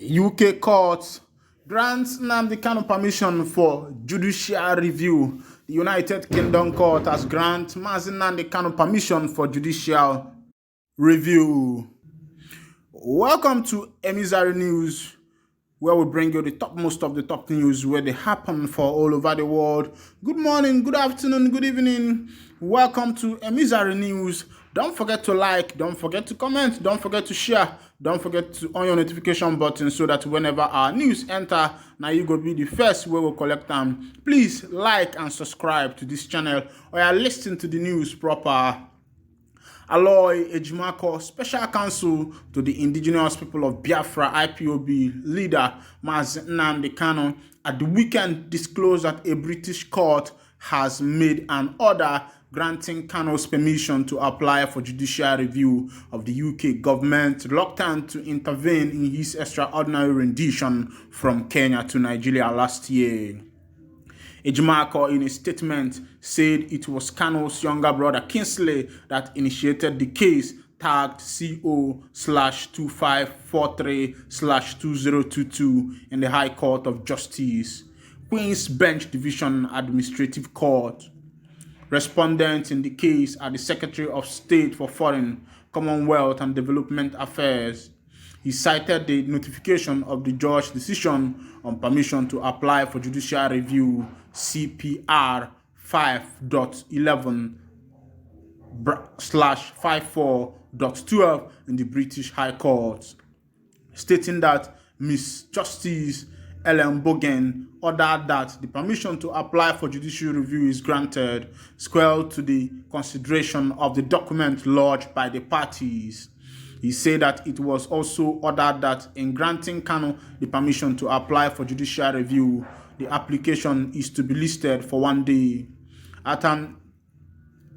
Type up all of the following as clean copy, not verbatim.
UK court grants Nnamdi Kanu permission for judicial review. The United Kingdom court has granted Nnamdi Kanu permission for judicial review. Welcome to Emizari News, where we bring you the topmost of the top news where they happen for all over the world. Good morning, good afternoon, good evening. Welcome to Emizari News. Don't forget to like, don't forget to comment, don't forget to share, don't forget to on your notification button so that whenever our news enter, now you go be the first where we'll collect them. Please like and subscribe to this channel or you listen to the news proper. Aloy Ejimako, Special Counsel to the Indigenous People of Biafra IPOB leader Mazi Nnamdi Kanu, at the weekend disclosed that a British court has made an order granting Kanu's permission to apply for judicial review of the UK government reluctant to intervene in his extraordinary rendition from Kenya to Nigeria last year. Ejimako, in a statement, said it was Kanu's younger brother Kingsley that initiated the case, tagged CO/2543/2022 in the High Court of Justice, Queen's Bench Division Administrative Court. Respondents in the case are the Secretary of State for Foreign, Commonwealth and Development Affairs. He cited the notification of the judge's decision on permission to apply for judicial review CPR 5.11/54.12 in the British High Court, stating that Miss Justice Ellen Bogan ordered that the permission to apply for judicial review is granted, square to the consideration of the document lodged by the parties. He said that it was also ordered that in granting Kanu the permission to apply for judicial review, the application is to be listed for 1 day at an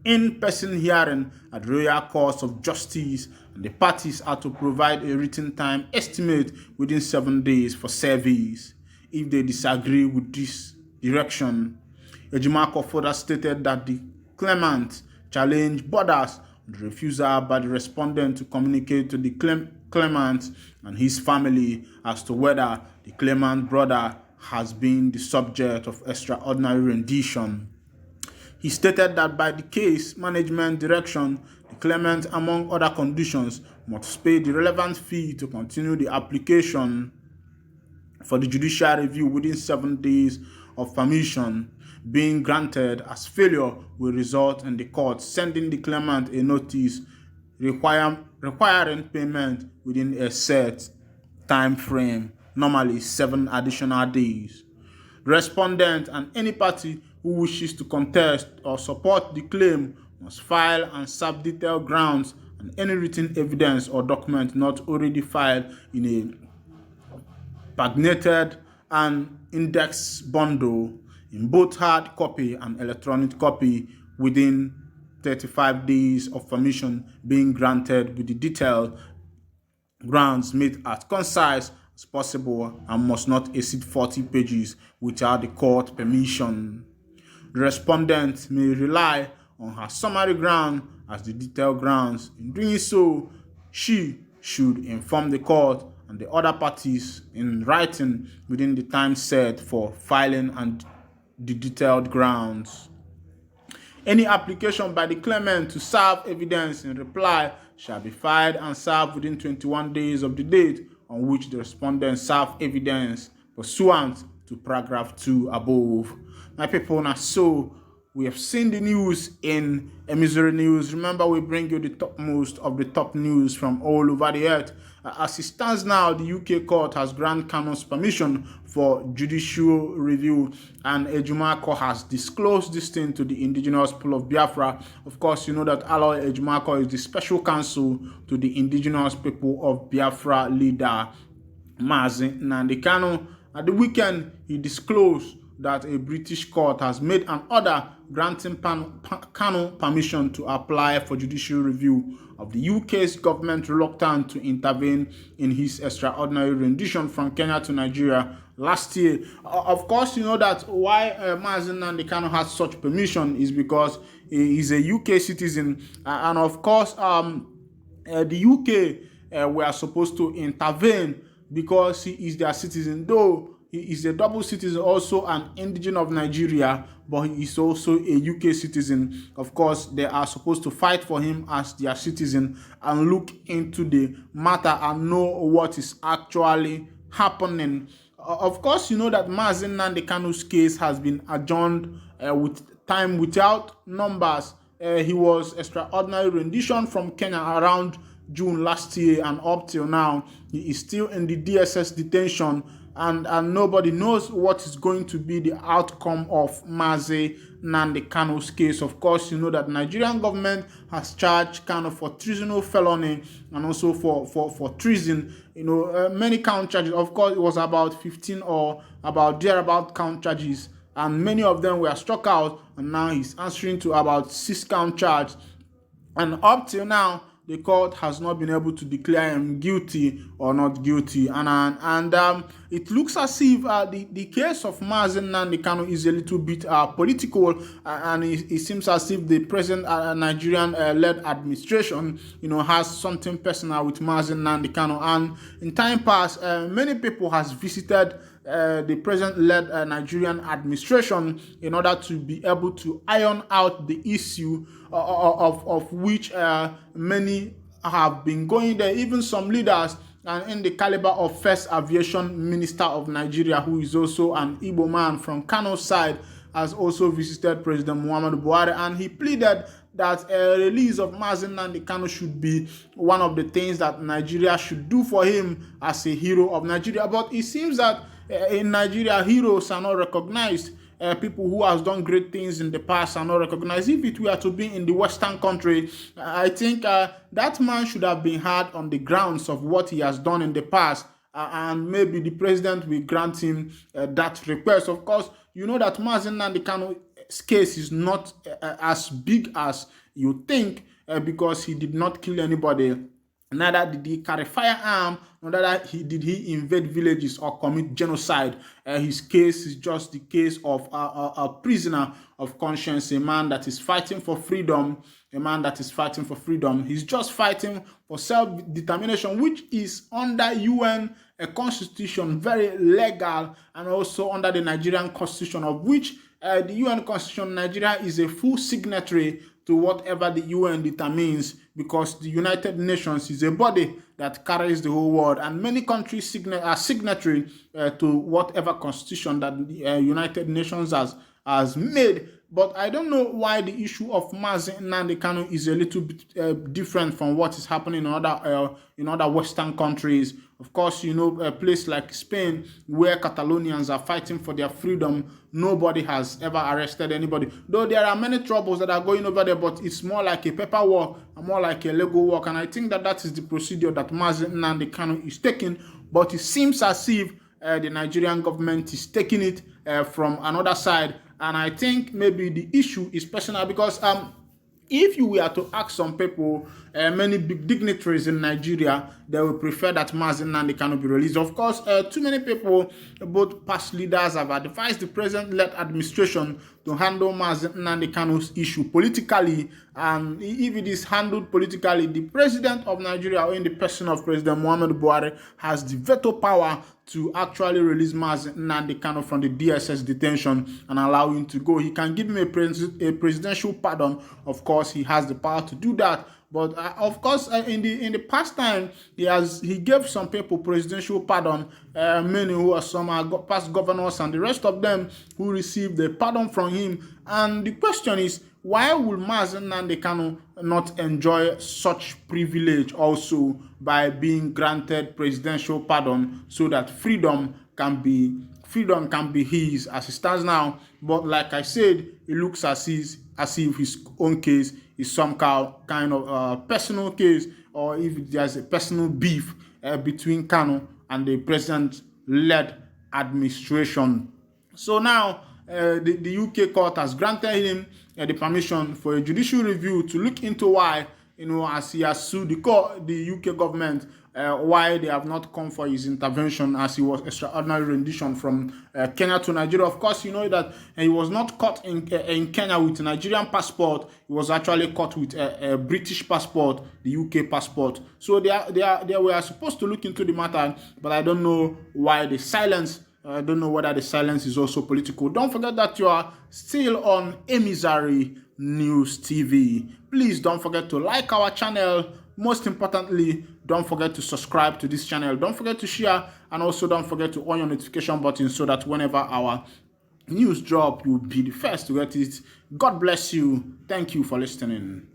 in-person hearing at Royal Court of Justice, and the parties are to provide a written time estimate within 7 days for service if they disagree with this direction. Ejimako further stated that the claimant challenged borders the refusal by the respondent to communicate to the claimant and his family as to whether the claimant brother has been the subject of extraordinary rendition. He stated that by the case management direction, the claimant, among other conditions, must pay the relevant fee to continue the application for the judicial review within 7 days of permission being granted, as failure will result in the court sending the claimant a notice requiring payment within a set time frame, normally 7 additional days. The respondent and any party who wishes to contest or support the claim must file and serve detailed grounds and any written evidence or document not already filed in a paginated and indexed bundle in both hard copy and electronic copy within 35 days of permission being granted, with the detailed grounds made as concise as possible and must not exceed 40 pages without the court permission. The respondent may rely on her summary ground as the detailed grounds. In doing so, she should inform the court and the other parties in writing within the time set for filing and the detailed grounds. Any application by the claimant to serve evidence in reply shall be filed and served within 21 days of the date on which the respondent served evidence pursuant to paragraph 2 above. My people, now so we have seen the news in Emizari News. Remember, we bring you the topmost of the top news from all over the earth. As it stands now, the UK court has granted Kanu's permission for judicial review, and Ejimako has disclosed this thing to the indigenous people of Biafra. Of course, you know that Aloy Ejimako is the special counsel to the indigenous people of Biafra leader Mazi Nnamdi Kanu. At the weekend, he disclosed that a British court has made an order granting Kanu permission to apply for judicial review of the UK's government reluctant to intervene in his extraordinary rendition from Kenya to Nigeria last year. Of course, you know that why Mazi Nnamdi Kanu has such permission is because he is a UK citizen, and of course, the UK were supposed to intervene because he is their citizen, though he is a double citizen, also an indigene of Nigeria, but he is also a UK citizen. Of course, they are supposed to fight for him as their citizen and look into the matter and know what is actually happening. Of course, you know that Mazi Nnamdi Kanu's case has been adjourned with time without numbers. He was extraordinary rendition from Kenya around June last year, and up till now, he is still in the DSS detention, and nobody knows what is going to be the outcome of Mazi Nnamdi Kanu's case. Of course, you know that Nigerian government has charged Kanu for treasonable felony and also for treason. You know, many count charges. Of course, it was about 15 or about thereabout count charges, and many of them were struck out, and now he's answering to about 6 count charges. And up till now, the court has not been able to declare him guilty or not guilty. And it looks as if the case of Mazi Nnamdi Kanu is a little bit political, and it seems as if the present Nigerian-led administration, you know, has something personal with Mazi Nnamdi Kanu. And in time past, many people has visited the present-led Nigerian administration in order to be able to iron out the issue of which many have been going there. Even some leaders and in the caliber of First Aviation Minister of Nigeria, who is also an Igbo man from Kano's side, has also visited President Muhammadu Buhari, and he pleaded that a release of Mazi Nnamdi Kanu should be one of the things that Nigeria should do for him as a hero of Nigeria. But it seems that in Nigeria, heroes are not recognized. People who have done great things in the past are not recognized. If it were to be in the Western country, I think that man should have been heard on the grounds of what he has done in the past, and maybe the president will grant him that request. Of course, you know that Mazi Nnamdi Kanu's case is not as big as you think, because he did not kill anybody. Neither did he carry firearm, neither did he invade villages or commit genocide. His case is just the case of a prisoner of conscience, a man that is fighting for freedom, He's just fighting for self-determination, which is under UN constitution, very legal, and also under the Nigerian constitution, of which the UN constitution, Nigeria is a full signatory to whatever the UN determines, because the United Nations is a body that carries the whole world, and many countries are signatory to whatever constitution that the United Nations has made. But I don't know why the issue of Mazi Nnamdi Kanu is a little bit different from what is happening in other Western countries. Of course, you know, a place like Spain, where Catalonians are fighting for their freedom, nobody has ever arrested anybody. Though there are many troubles that are going over there, but it's more like a paperwork, more like a legal work. And I think that is the procedure that Mazi Nnamdi Kanu is taking. But it seems as if the Nigerian government is taking it from another side. And I think maybe the issue is personal, because if you were to ask some people, many big dignitaries in Nigeria, they will prefer that Mazi Nnamdi Kanu be released. Of course, too many people, both past leaders, have advised the present-led administration to handle Mazi Nnamdi Kanu's issue politically. And if it is handled politically, the president of Nigeria, or in the person of President Muhammadu Buhari, has the veto power to actually release Mazi Nnamdi Kanu from the DSS detention and allow him to go. He can give him a presidential pardon. Of course, he has the power to do that. But of course, in the past time, he gave some people presidential pardon, many who are some past governors and the rest of them who received the pardon from him. And the question is, why will Mazi Nnamdi Kanu not enjoy such privilege also by being granted presidential pardon, so that freedom can be his as it stands now? But like I said, it looks as if his own case is some kind of personal case, or if there's a personal beef between Kanu and the president-led administration. So now the UK court has granted him the permission for a judicial review to look into why, as he has sued the UK government why they have not come for his intervention, as he was extraordinary rendition from Kenya to Nigeria. Of course, you know that he was not caught in Kenya with a Nigerian passport. He was actually caught with a British passport, the UK passport. So they were supposed to look into the matter, but I don't know why the silence. I don't know whether the silence is also political. Don't forget that you are still on Emissary News TV. Please don't forget to like our channel. Most importantly, don't forget to subscribe to this channel. Don't forget to share, and also don't forget to on your notification button so that whenever our news drop, you'll be the first to get it. God bless you. Thank you for listening.